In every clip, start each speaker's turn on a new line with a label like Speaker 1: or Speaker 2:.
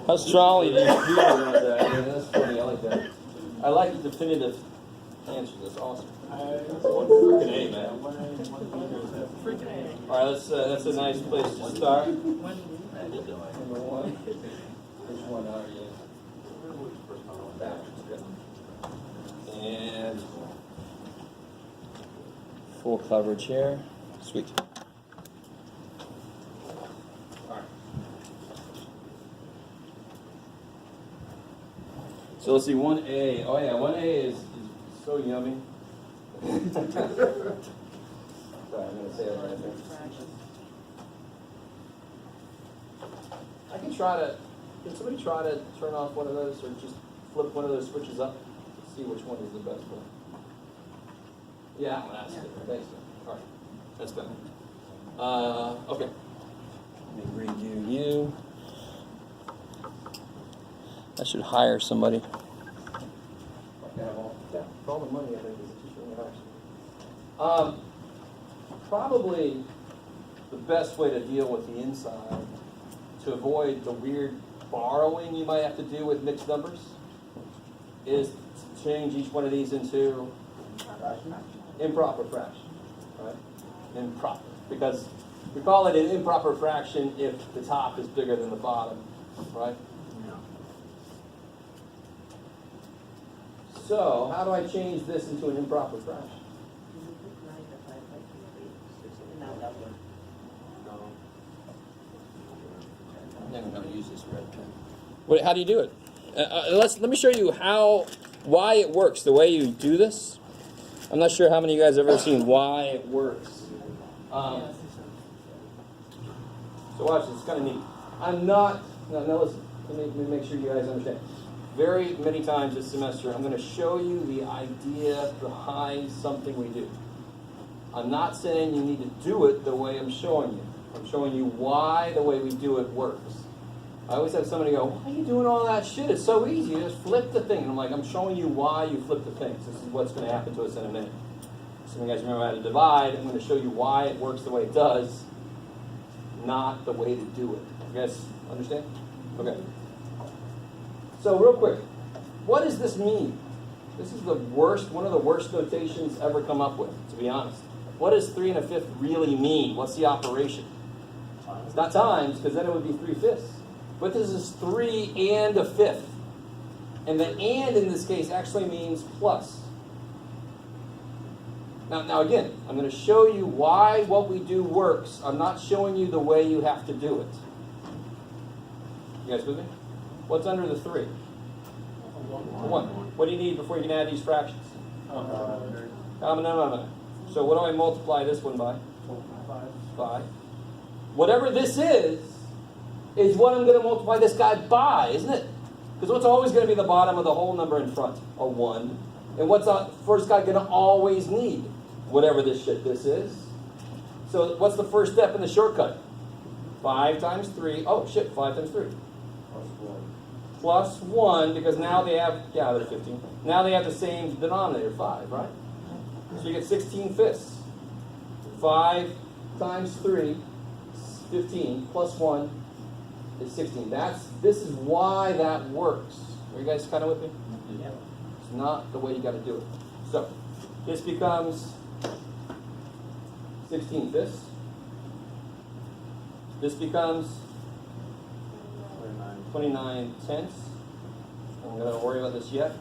Speaker 1: How strongly do you feel about that? I mean, that's funny. I like that. I like the definitive answer. That's awesome. Freaking A, man. All right, that's a nice place to start. Number one. Which one are you? And full coverage here. Sweet. All right. So let's see, 1A. Oh yeah, 1A is so yummy. Sorry, I'm going to say it right there. I can somebody try to turn off one of those or just flip one of those switches up to see which one is the best one? Yeah, that's it. Thanks. All right, that's better. Okay. Let me redo you. I should hire somebody. Yeah, for all the money I think is a teacher in the house. Probably the best way to deal with the inside to avoid the weird borrowing you might have to do with mixed numbers is to change each one of these into improper fraction. Right? Improper. Because we call it an improper fraction if the top is bigger than the bottom. Right? So, how do I change this into an improper fraction? I'm never going to use this red pen. How do you do it? Let me show you why it works, the way you do this. I'm not sure how many of you guys have ever seen why it works. So watch this, it's kind of neat. Now listen, let me make sure you guys understand. Very many times this semester, I'm going to show you the idea behind something we do. I'm not saying you need to do it the way I'm showing you. I'm showing you why the way we do it works. I always have somebody go, why are you doing all that shit? It's so easy. You just flip the thing. And I'm like, I'm showing you why you flip the things. This is what's going to happen to us in a minute. Some of you guys remember how to divide. I'm going to show you why it works the way it does, not the way to do it. You guys understand? Okay. So real quick, what does this mean? This is one of the worst notations ever come up with, to be honest. What does 3 1/5 really mean? What's the operation? It's not times, because then it would be 3/5. But this is 3 and a fifth. And the and in this case actually means plus. Now again, I'm going to show you why what we do works. I'm not showing you the way you have to do it. You guys with me? What's under the 3? 1. What do you need before you can add these fractions? Common denominator. So what do I multiply this one by? 5. Whatever this is what I'm going to multiply this guy by, isn't it? Because what's always going to be the bottom of the whole number in front? A 1. And what's the first guy going to always need? Whatever this is. So what's the first step in the shortcut? 5 times 3. Oh, shit, 5 times 3. Plus 1, because now they have, they're 15. Now they have the same denominator, 5, right? So you get 16/5. 5 times 3, 15, plus 1 is 16. This is why that works. Are you guys kind of with me? Yeah. It's not the way you got to do it. So this becomes 16/5. This becomes 29/10. I'm going to worry about this yet.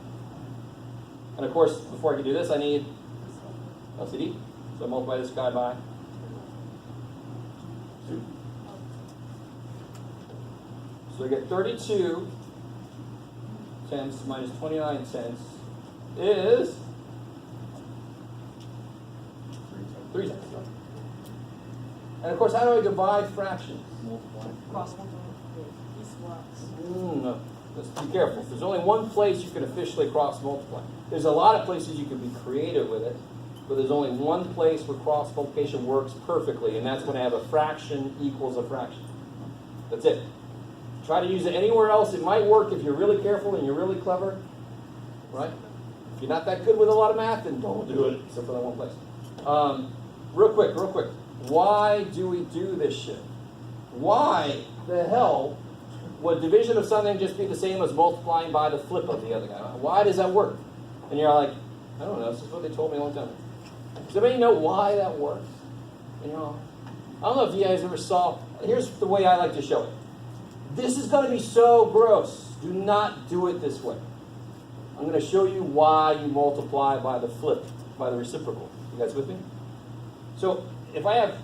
Speaker 1: And of course, before I can do this, I need LCD. So I multiply this guy by 2. So I get 32 tenths minus 29 tenths is 3 tenths. And of course, how do I divide fractions?
Speaker 2: Cross multiply.
Speaker 1: No. Let's be careful. There's only one place you can officially cross multiply. There's a lot of places you can be creative with it, but there's only one place where cross multiplication works perfectly, and that's when I have a fraction equals a fraction. That's it. Try to use it anywhere else. It might work if you're really careful and you're really clever, right? If you're not that good with a lot of math, then don't do it except for that one place. Real quick. Why do we do this shit? Why? the hell would division of something just be the same as multiplying by the flip of the other guy? Why does that work? And you're like, I don't know, this is what they told me a long time ago. Does anybody know why that works? And you're all, I don't know if you guys ever saw, here's the way I like to show it. This is going to be so gross. Do not do it this way. I'm going to show you why you multiply by the flip, by the reciprocal. You guys with me? So if I have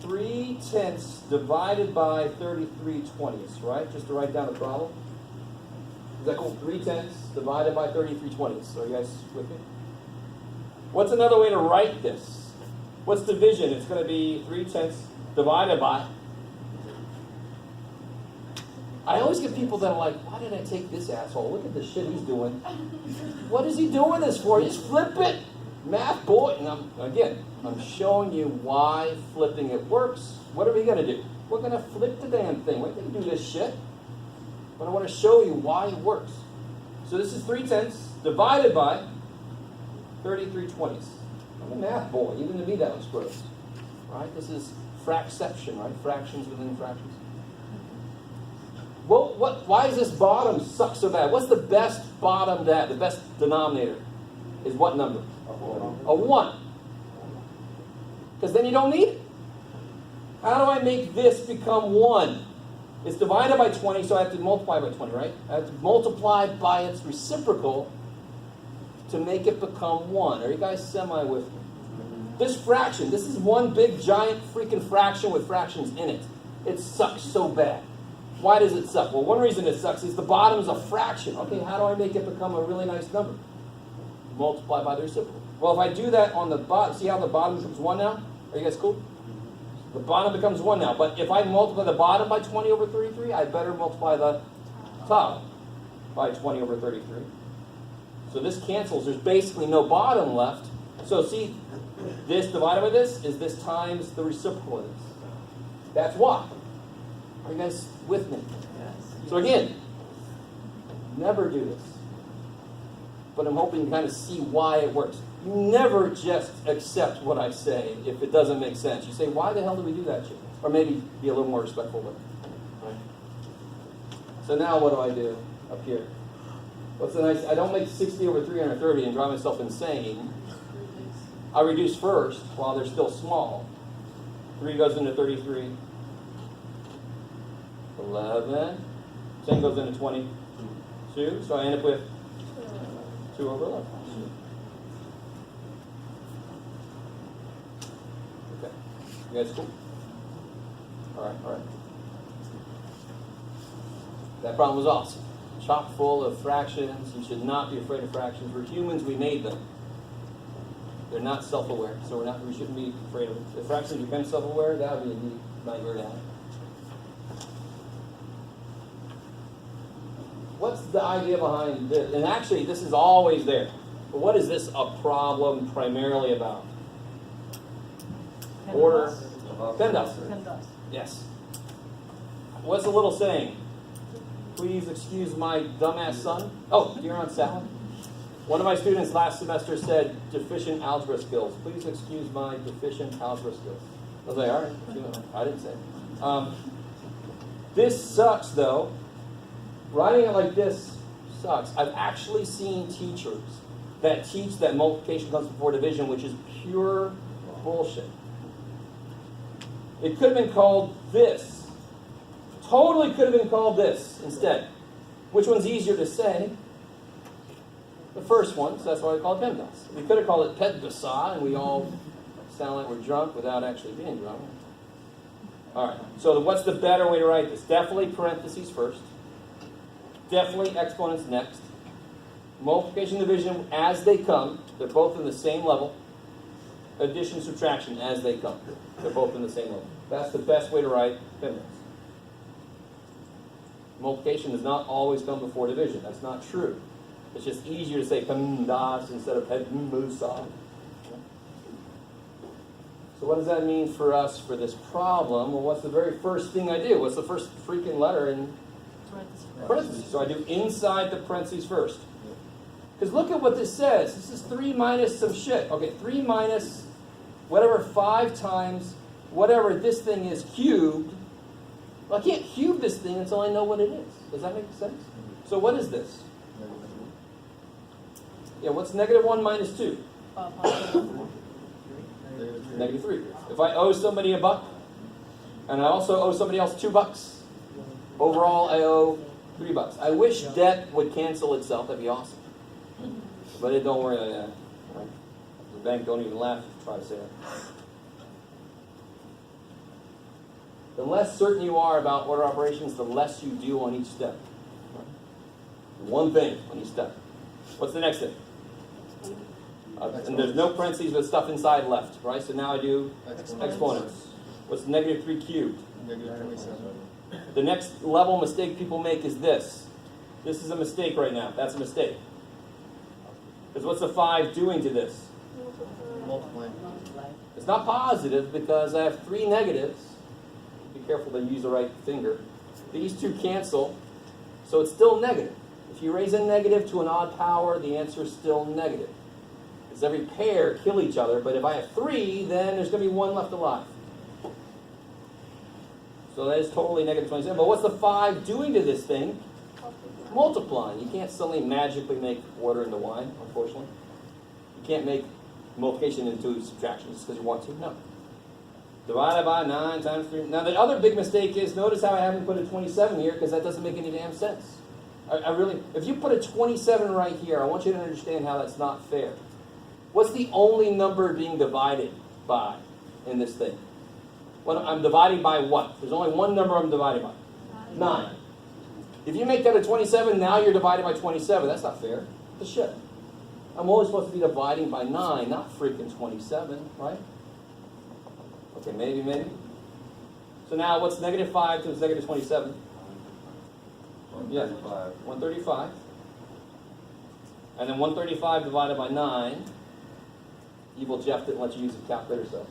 Speaker 1: 3/10 divided by 33/20, right? Just to write down the problem. Is that cool? 3/10 divided by 33/20. Are you guys with me? What's another way to write this? What's division? It's going to be 3/10 divided by. I always get people that are like, why did I take this asshole? Look at the shit he's doing. What is he doing this for? Just flip it. Math boy. And I'm showing you why flipping it works. What are we going to do? We're going to flip the damn thing. We're going to do this shit. But I want to show you why it works. So this is 3/10 divided by 33/20. I'm a math boy. Even to me that looks gross. Right? This is fracception, right? Fractions within fractions. Well, why does this bottom suck so bad? What's the best bottom that? The best denominator is what number? A 1. Because then you don't need it. How do I make this become 1? It's divided by 20, so I have to multiply by 20, right? I have to multiply by its reciprocal to make it become 1. Are you guys semi with me? This fraction, this is one big giant freaking fraction with fractions in it. It sucks so bad. Why does it suck? Well, one reason it sucks is the bottom is a fraction. Okay, how do I make it become a really nice number? Multiply by the reciprocal. Well, if I do that on the bottom, see how the bottom becomes 1 now? Are you guys cool? The bottom becomes 1 now. But if I multiply the bottom by 20 over 33, I better multiply the top by 20 over 33. So this cancels. There's basically no bottom left. So see, this divided by this is this times the reciprocal of this. That's why. Are you guys with me? Yes. So again, never do this. But I'm hoping you kind of see why it works. You never just accept what I say if it doesn't make sense. You say, why the hell do we do that shit? Or maybe be a little more respectful with it. Right? So now what do I do up here? What's the nice? I don't make 60 over 330 and drive myself insane. I reduce first while they're still small. 3 goes into 33. 11. 10 goes into 22. So I end up with 2 over 11. Okay. You guys cool? All right. That problem was awesome. Chock full of fractions. You should not be afraid of fractions. We're humans. We made them. They're not self-aware, so we shouldn't be afraid of them. If fractions become self-aware, that would be a neat nightmare to have. What's the idea behind this? And actually, this is always there. But what is this a problem primarily about? Order. PEMDAS. Yes. What's the little saying? Please excuse my dumbass son. Oh, you're on salad. One of my students last semester said deficient algebra skills. Please excuse my deficient algebra skills. I was like, all right. I didn't say it. This sucks, though. Writing it like this sucks. I've actually seen teachers that teach that multiplication comes before division, which is pure bullshit. It could have been called this. Totally could have been called this instead. Which one's easier to say? The first one, so that's why we call it PEMDAS. We could have called it PEDDASA, and we all sound like we're drunk without actually being drunk. All right, so what's the better way to write this? Definitely parentheses first. Definitely exponents next. Multiplication, division as they come. They're both in the same level. Addition, subtraction as they come. They're both in the same level. That's the best way to write PEMDAS. Multiplication does not always come before division. That's not true. It's just easier to say PEMDAS instead of PEDMUSA. So what does that mean for us for this problem? Well, what's the very first thing I do? What's the first freaking letter in parentheses? So I do inside the parentheses first. Because look at what this says. This is 3 minus some shit. Okay, 3 minus whatever 5 times whatever this thing is cubed Well, I can't cube this thing until I know what it is. Does that make sense? So what is this? Yeah, what's -1 minus 2? -3. If I owe somebody $1, and I also owe somebody else $2, overall I owe $3. I wish debt would cancel itself. That'd be awesome. But it don't worry. The bank don't even laugh if you try to say that. The less certain you are about order operations, the less you do on each step. One thing on each step. What's the next thing? And there's no parentheses with stuff inside left, right? So now I do exponents. What's -3 cubed?
Speaker 2: -27.
Speaker 1: The next level mistake people make is this. This is a mistake right now. That's a mistake. Because what's the 5 doing to this?
Speaker 2: Multiply.
Speaker 1: It's not positive because I have 3 negatives. Be careful to use the right finger. These 2 cancel, so it's still negative. If you raise a negative to an odd power, the answer is still negative. Because every pair kill each other, but if I have 3, then there's going to be 1 left alive. So that is totally -27. But what's the 5 doing to this thing? Multiplying. You can't suddenly magically make order into y, unfortunately. You can't make multiplication into subtraction just because you want to. No. Divided by 9 times 3. Now the other big mistake is, notice how I haven't put a 27 here because that doesn't make any damn sense. I really, if you put a 27 right here, I want you to understand how that's not fair. What's the only number being divided by in this thing? Well, I'm dividing by what? There's only one number I'm dividing by. 9. If you make that a 27, now you're divided by 27. That's not fair. What the shit? I'm only supposed to be dividing by 9, not freaking 27, right? Okay, maybe. So now what's -5 times -27?
Speaker 3: 135.
Speaker 1: 135. And then 135 divided by 9. Evil Jeff didn't let you use a calculator, so.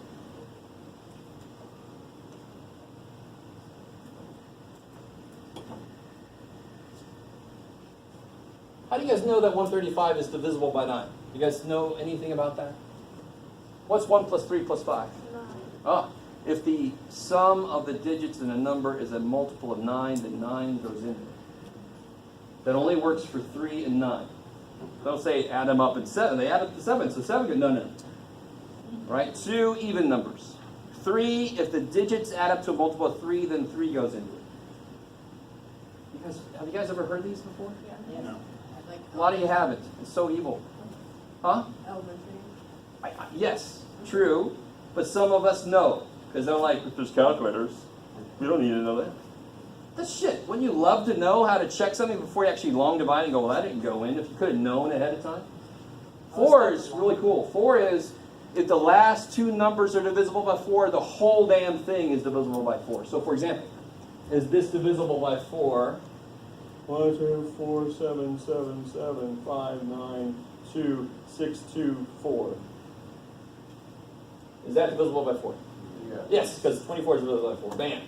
Speaker 1: How do you guys know that 135 is divisible by 9? You guys know anything about that? What's 1 plus 3 plus 5?
Speaker 4: 9.
Speaker 1: Oh, if the sum of the digits in a number is a multiple of 9, then 9 goes in there. That only works for 3 and 9. They'll say add them up and 7. They add up to 7, so 7 goes, no. Right? 2 even numbers. 3, if the digits add up to a multiple of 3, then 3 goes into it. Have you guys ever heard these before?
Speaker 4: Yeah.
Speaker 2: No.
Speaker 1: A lot of you haven't. It's so evil. Huh?
Speaker 4: Elementary.
Speaker 1: Yes, true. But some of us know. Because they're like, there's calculators. We don't need to know that. That's shit. Wouldn't you love to know how to check something before you actually long divide and go, well, that didn't go in, if you could have known ahead of time? 4 is really cool. 4 is, if the last 2 numbers are divisible by 4, the whole damn thing is divisible by 4. So, for example, is this divisible by 4? 1, 2, 4, 7, 7, 7, 5, 9, 2, 6, 2, 4. Is that divisible by 4?
Speaker 3: Yeah.
Speaker 1: Yes, because 24 is divisible by 4. Bam.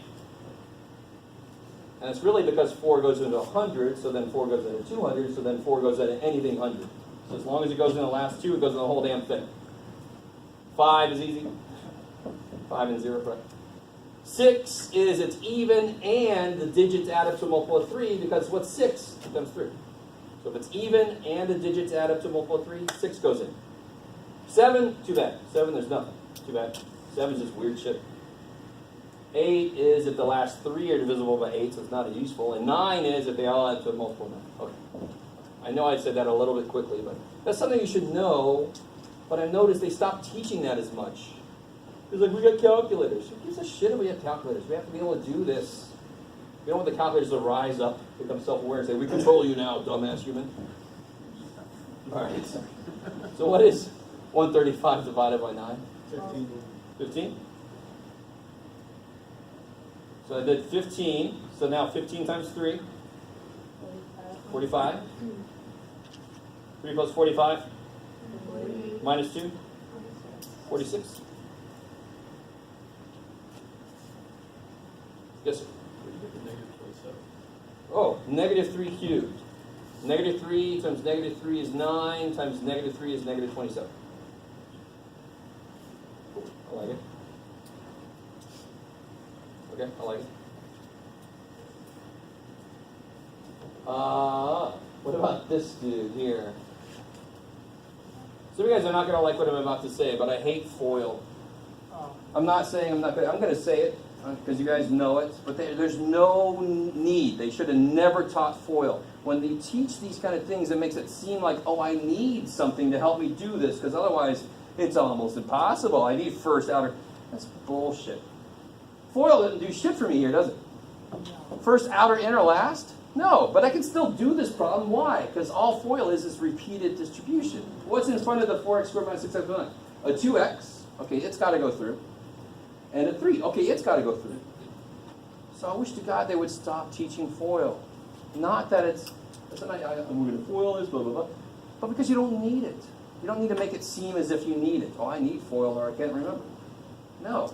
Speaker 1: And it's really because 4 goes into 100, so then 4 goes into 200, so then 4 goes into anything 100. So as long as it goes in the last 2, it goes in the whole damn thing. 5 is easy. 5 and 0, correct? 6 is it's even and the digits add up to a multiple of 3 because what's 6 times 3? So if it's even and the digits add up to a multiple of 3, 6 goes in. 7, too bad. 7, there's nothing. Too bad. 7 is just weird shit. 8 is if the last 3 are divisible by 8, so it's not as useful. And 9 is if they all add to a multiple of 9. Okay. I know I said that a little bit quickly, but that's something you should know. But I noticed they stopped teaching that as much. It's like, we got calculators. Who gives a shit if we have calculators? We have to be able to do this. We don't want the calculators to rise up, become self-aware, and say, we control you now, dumbass human. All right. So what is 135 divided by 9?
Speaker 2: 15.
Speaker 1: 15? So I did 15. So now 15 times 3. 45. 3 plus 45. Minus 2. 46. Yes, sir. Oh, -3 cubed. -3 times -3 is 9 times -3 is -27. Cool. I like it. Okay, I like it. What about this dude here? Some of you guys are not going to like what I'm about to say, but I hate FOIL. I'm not saying I'm not going to. I'm going to say it because you guys know it, but there's no need. They should have never taught FOIL. When they teach these kind of things, it makes it seem like, oh, I need something to help me do this, because otherwise it's almost impossible. I need first, outer. That's bullshit. FOIL doesn't do shit for me here, does it? First, outer, inner, last? No, but I can still do this problem. Why? Because all FOIL is repeated distribution. What's in front of the 4x squared minus 6x minus 9? A 2x. Okay, it's got to go through. And a 3. Okay, it's got to go through. So I wish to God they would stop teaching FOIL. Not that I'm going to FOIL this, blah, blah, blah. But because you don't need it. You don't need to make it seem as if you need it. Oh, I need FOIL or I can't remember. No.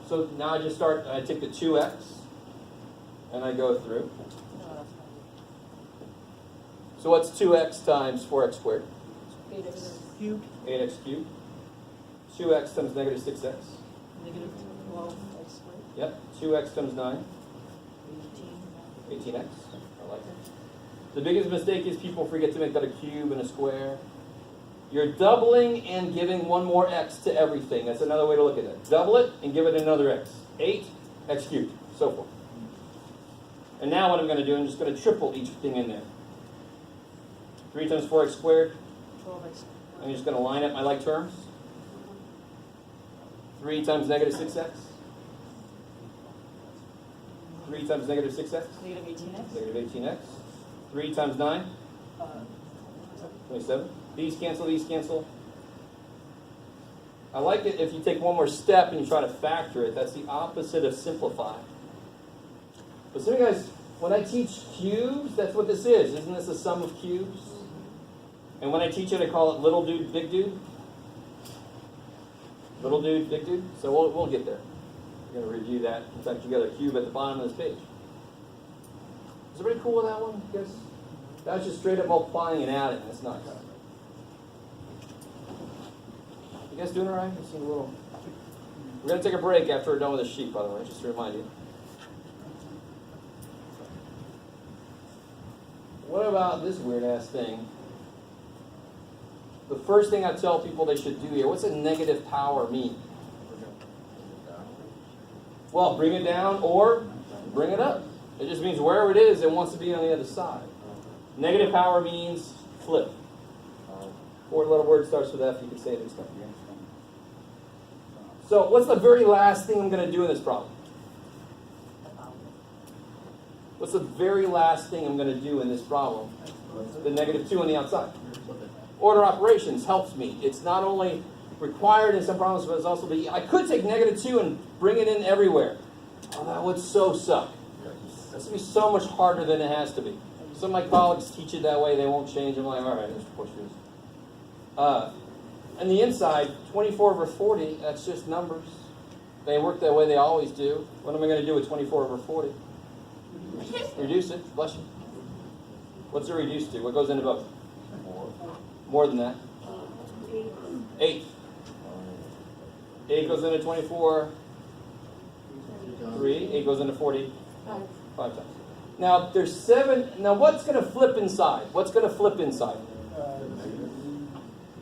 Speaker 1: So now I take the 2x and I go through. So what's 2x times 4x squared?
Speaker 4: 8x cubed.
Speaker 1: 8x cubed. 2x times negative 6x.
Speaker 4: Negative 12x squared.
Speaker 1: Yep. 2x times 9.
Speaker 4: 18.
Speaker 1: 18x. I like it. The biggest mistake is people forget to make that a cube and a square. You're doubling and giving one more x to everything. That's another way to look at it. Double it and give it another x. 8, x cubed, so forth. And now what I'm going to do, I'm just going to triple each thing in there. 3 times 4x squared.
Speaker 4: 12x.
Speaker 1: I'm just going to line up my like terms. 3 times negative 6x. 3 times negative 6x.
Speaker 4: Negative 18x.
Speaker 1: Negative 18x. 3 times 9. 27. These cancel, these cancel. I like it if you take one more step and you try to factor it. That's the opposite of simplify. But some of you guys, when I teach cubes, that's what this is. Isn't this a sum of cubes? And when I teach it, I call it little dude, big dude. Little dude, big dude. So we'll get there. We're going to review that. In fact, you got a cube at the bottom of this page. Is everybody cool with that one? Yes. That's just straight up multiplying and adding. That's not good. You guys doing all right? We're going to take a break after we're done with the sheet, by the way, just to remind you. What about this weird-ass thing? The first thing I tell people they should do here, what's a negative power mean? Well, bring it down or bring it up. It just means wherever it is, it wants to be on the other side. Negative power means flip. Four-letter word starts with F. You can say it and stuff. So what's the very last thing I'm going to do in this problem? What's the very last thing I'm going to do in this problem? The negative 2 on the outside. Order operations helps me. It's not only required in some problems, but it's also I could take negative 2 and bring it in everywhere. Oh, that would so suck. That's going to be so much harder than it has to be. Some of my colleagues teach it that way. They won't change. I'm like, all right, let's push this. And the inside, 24 over 40, that's just numbers. They work that way. They always do. What am I going to do with 24 over 40? Reduce it. Bless you. What's it reduced to? What goes into both? More than that. 8. 8 goes into 24. 3. 8 goes into 40. 5 times. Now, there's 7. Now, what's going to flip inside? What's going to flip inside?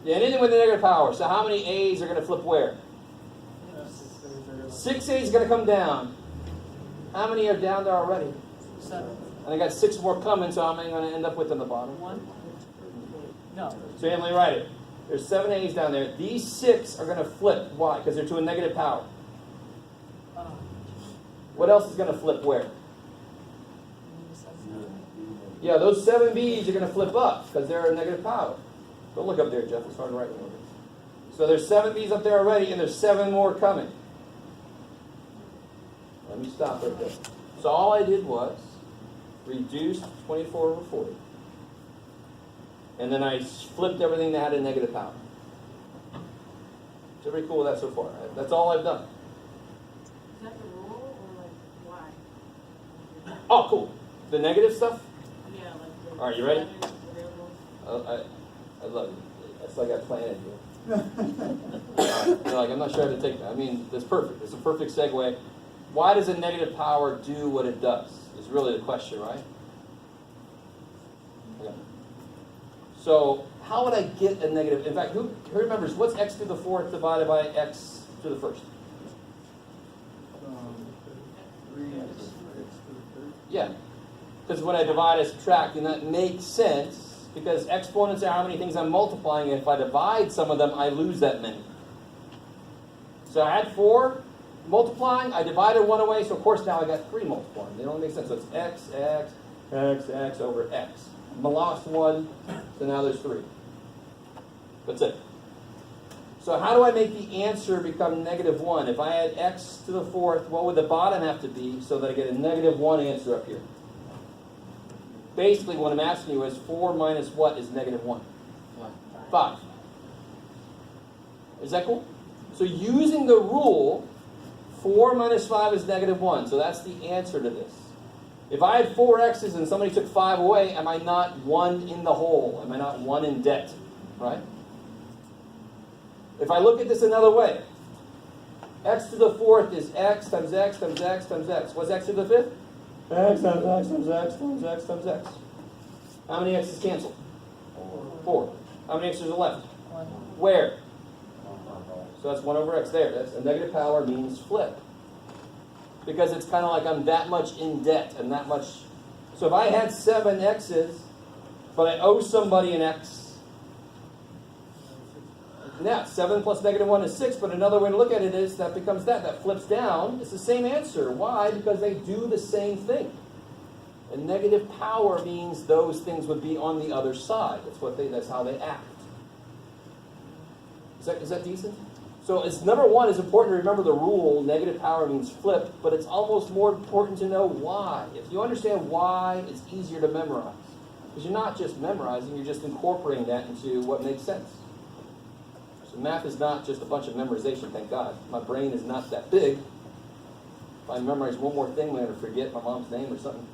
Speaker 1: Yeah, anything with a negative power. So how many A's are going to flip where? 6 A's are going to come down. How many are down there already?
Speaker 4: 7.
Speaker 1: And I got 6 more coming, so I'm going to end up with on the bottom.
Speaker 4: 1. No.
Speaker 1: So Emily, write it. There's 7 A's down there. These 6 are going to flip. Why? Because they're to a negative power. What else is going to flip where? Yeah, those 7 B's are going to flip up because they're a negative power. Don't look up there, Jeff. It's hard to write. So there's 7 B's up there already, and there's 7 more coming. Let me stop right there. So all I did was reduce 24 over 40. And then I flipped everything that had a negative power. Is everybody cool with that so far? That's all I've done.
Speaker 3: Is that the rule or like why?
Speaker 1: Oh, cool. The negative stuff?
Speaker 3: Yeah, like the
Speaker 1: All right, you ready?
Speaker 3: letters, variables.
Speaker 1: I love it. That's like I planted you. You're like, I'm not sure how to take that. I mean, that's perfect. It's a perfect segue. Why does a negative power do what it does? Is really the question, right? Okay. So how would I get a negative? In fact, who remembers what's x to the 4th divided by x to the 1st?
Speaker 2: 3x.
Speaker 1: Yeah. Because when I divide, I subtract, and that makes sense because exponents are how many things I'm multiplying, and if I divide some of them, I lose that many. So I had 4 multiplying, I divided 1 away, so of course now I got 3 multiplying. They don't make sense. So it's x over x. I lost 1, so now there's 3. That's it. So how do I make the answer become negative 1? If I had x to the 4th, what would the bottom have to be so that I get a negative 1 answer up here? Basically, what I'm asking you is 4 minus what is negative 1? 5. Is that cool? So using the rule, 4 minus 5 is negative 1. So that's the answer to this. If I had 4 x's and somebody took 5 away, am I not 1 in the hole? Am I not 1 in debt? Right? If I look at this another way, x to the 4th is x times x times x times x. What's x to the 5th? X times x times x times x times x. How many x's cancel? 4. How many x's are left?
Speaker 4: 1.
Speaker 1: Where? So that's 1 over x there. That's a negative power means flip. Because it's kind of like I'm that much in debt and that much. So if I had 7 x's, but I owe somebody an x, now 7 plus negative 1 is 6, but another way to look at it is that becomes that. That flips down. It's the same answer. Why? Because they do the same thing. And negative power means those things would be on the other side. That's how they act. Is that decent? So it's number 1, it's important to remember the rule, negative power means flip, but it's almost more important to know why. If you understand why, it's easier to memorize. Because you're not just memorizing, you're just incorporating that into what makes sense. So math is not just a bunch of memorization, thank God. My brain is not that big. If I memorize one more thing, I'm going to forget my mom's name or something.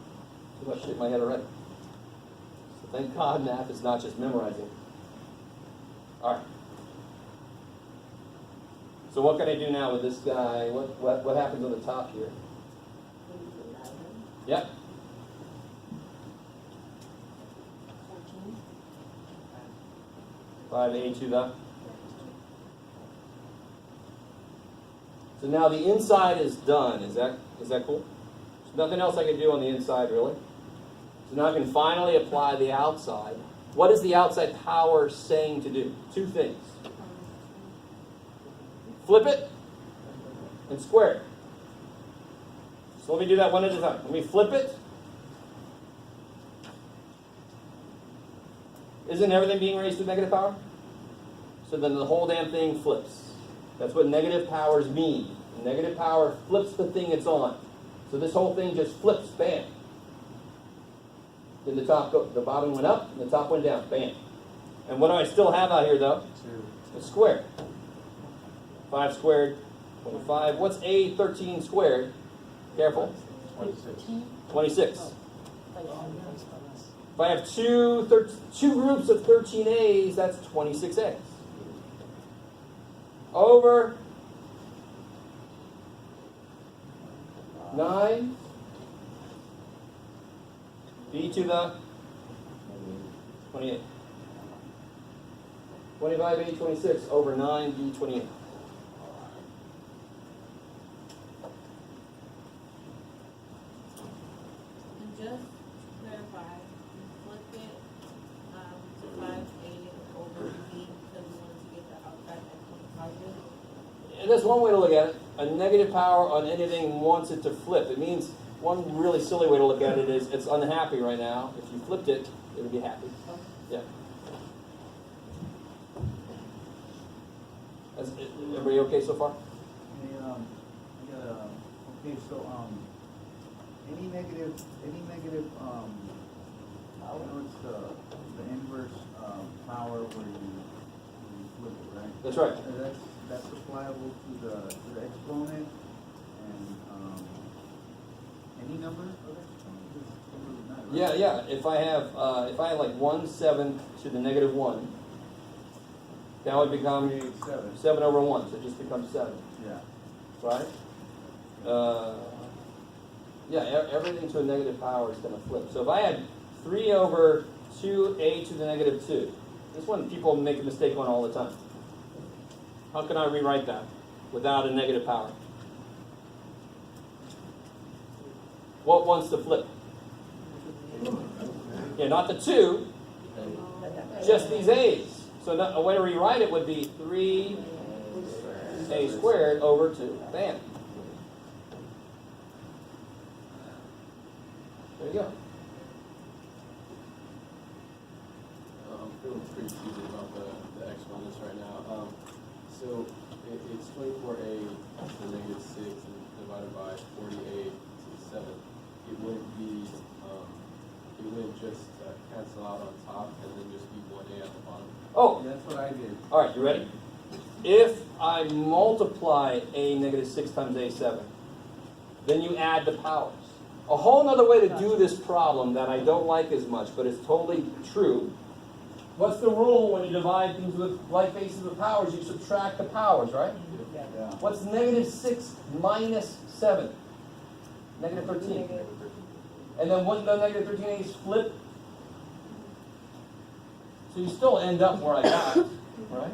Speaker 1: Too much shit in my head already. So thank God math is not just memorizing. All right. So what can I do now with this guy? What happens on the top here? Yep.
Speaker 4: 14.
Speaker 1: 5a to the. So now the inside is done. Is that cool? There's nothing else I can do on the inside really. So now I can finally apply the outside. What is the outside power saying to do? 2 things. Flip it and square it. So let me do that one at a time. Let me flip it. Isn't everything being raised to negative power? So then the whole damn thing flips. That's what negative powers mean. Negative power flips the thing it's on. So this whole thing just flips, bam. Then the bottom went up and the top went down, bam. And what do I still have out here though?
Speaker 2: 2.
Speaker 1: A square. 5 squared, 25. What's a 13 squared? Careful.
Speaker 2: 26.
Speaker 1: 26.
Speaker 4: Like,
Speaker 1: If I have two groups of 13a's, that's 26a's. Over 9 b to the 28. 25a 26 over 9b 28.
Speaker 3: And just to clarify, you flip it to 5A over B because you wanted to get the outside exponent positive.
Speaker 1: And that's one way to look at it. A negative power on anything wants it to flip. It means one really silly way to look at it is it's unhappy right now. If you flipped it, it would be happy. Yeah. Everybody okay so far?
Speaker 2: Okay, so any negative what's the inverse power where you flip it, right?
Speaker 1: That's right.
Speaker 2: That's applicable to the exponent and any number of exponents. It doesn't really matter, right?
Speaker 1: Yeah. If I have like 1/7 to the negative 1, that would become
Speaker 2: 7.
Speaker 1: 7 over 1, so it just becomes 7,
Speaker 2: Yeah.
Speaker 1: right? Everything to a negative power is going to flip. So if I had 3 over 2a to the negative 2. This one people make a mistake on all the time. How can I rewrite that without a negative power? What wants to flip? Yeah, not the 2, just these a's. So a way to rewrite it would be 3a squared over 2. Bam. There you go.
Speaker 5: I'm feeling pretty cheesy about the exponents right now. So it's 24a to the negative 6 and divided by 40a to the 7. It wouldn't be, it wouldn't just cancel out on top and then just be 1a at the bottom.
Speaker 1: Oh,
Speaker 2: That's what I did.
Speaker 1: all right, you ready? If I multiply a negative 6 times a7, then you add the powers. A whole other way to do this problem that I don't like as much, but it's totally true. What's the rule when you divide things with like bases with powers? You subtract the powers, right?
Speaker 2: Yeah.
Speaker 1: What's negative 6 minus 7? Negative 13. And then wouldn't the negative 13a's flip? So you still end up where I got, right?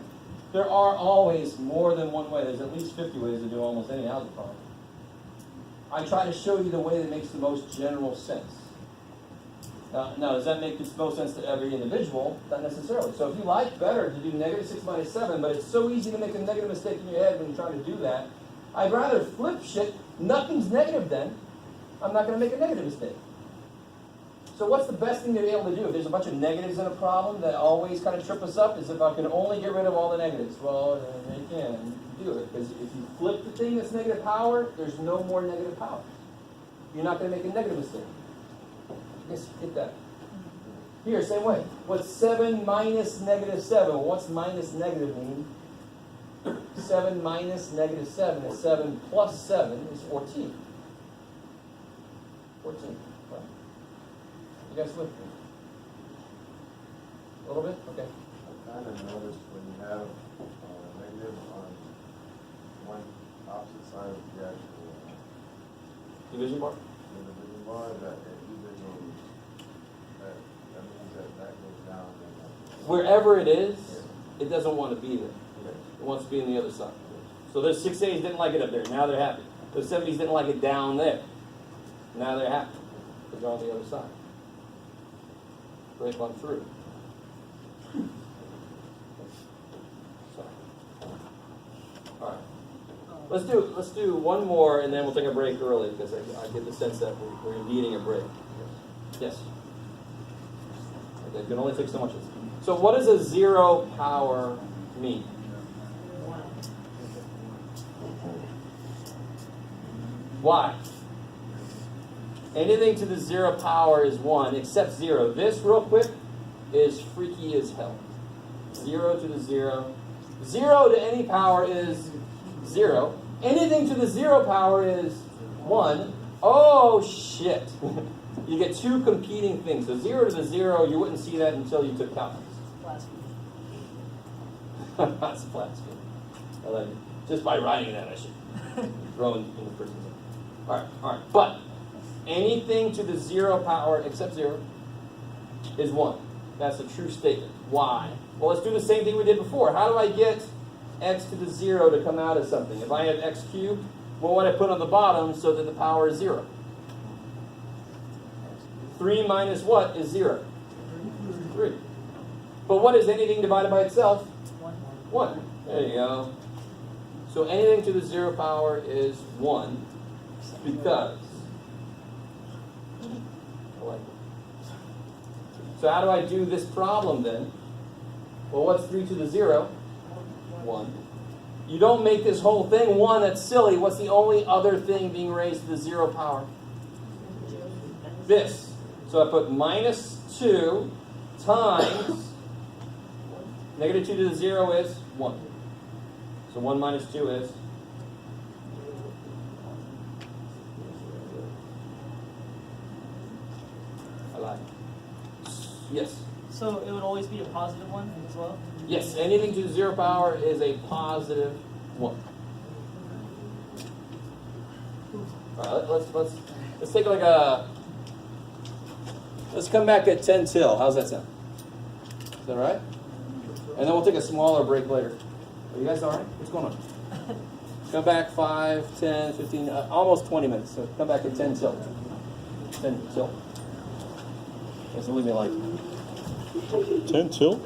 Speaker 1: There are always more than one way. There's at least 50 ways to do almost any algebra problem. I try to show you the way that makes the most general sense. Now, does that make the most sense to every individual? Not necessarily. So if you like better to do negative 6 minus 7, but it's so easy to make a negative mistake in your head when you're trying to do that, I'd rather flip shit. Nothing's negative then. I'm not going to make a negative mistake. So what's the best thing to be able to do? If there's a bunch of negatives in a problem that always kind of trip us up, is if I can only get rid of all the negatives. Well, you can do it. Because if you flip the thing that's negative power, there's no more negative power. You're not going to make a negative mistake. Just hit that. Here, same way. What's 7 minus negative 7? Well, what's minus negative mean? 7 minus negative 7 is 7 plus 7 is 14. 14. Right. You guys with me? A little bit? Okay.
Speaker 6: I kind of noticed when you have negative on one opposite side of the actual
Speaker 1: Division bar?
Speaker 6: division bar, that it either goes, that means that goes down. And
Speaker 1: Wherever it is, it doesn't want to be there. It wants to be on the other side. So those 6A's didn't like it up there. Now they're happy. Those 70s didn't like it down there. Now they're happy. Because they're on the other side. Break on through. Sorry. All right. Let's do one more, and then we'll take a break early because I get the sense that we're needing a break. Yes. Okay, you can only take so much. So what does a 0 power mean? Why? Anything to the 0 power is 1 except 0. This, real quick, is freaky as hell. 0 to the 0. 0 to any power is 0. Anything to the 0 power is 1. Oh, shit. You get two competing things. So 0 to the 0, you wouldn't see that until you took calculus. That's blasphemy. I like it. Just by writing that, I should throw in the person's head. All right. But anything to the 0 power except 0 is 1. That's a true statement. Why? Well, let's do the same thing we did before. How do I get x to the 0 to come out of something? If I have x cubed, what would I put on the bottom so that the power is 0? 3 minus what is 0? 3. But what is anything divided by itself? 1. There you go. So anything to the 0 power is 1 because I like it. So how do I do this problem then? Well, what's 3 to the 0? 1. You don't make this whole thing 1. That's silly. What's the only other thing being raised to the 0 power? This. So I put minus 2 times negative 2 to the 0 is 1. So 1 minus 2 is? I like it. Yes?
Speaker 4: So it would always be a positive one as well?
Speaker 1: Yes, anything to the 0 power is a positive 1. All right, let's take like a Let's come back at 10 till. How's that sound? Is that all right? And then we'll take a smaller break later. Are you guys all right? What's going on? Come back 5, 10, 15, almost 20 minutes. So come back at 10 till. 10 till. Okay, so leave me like 10 till.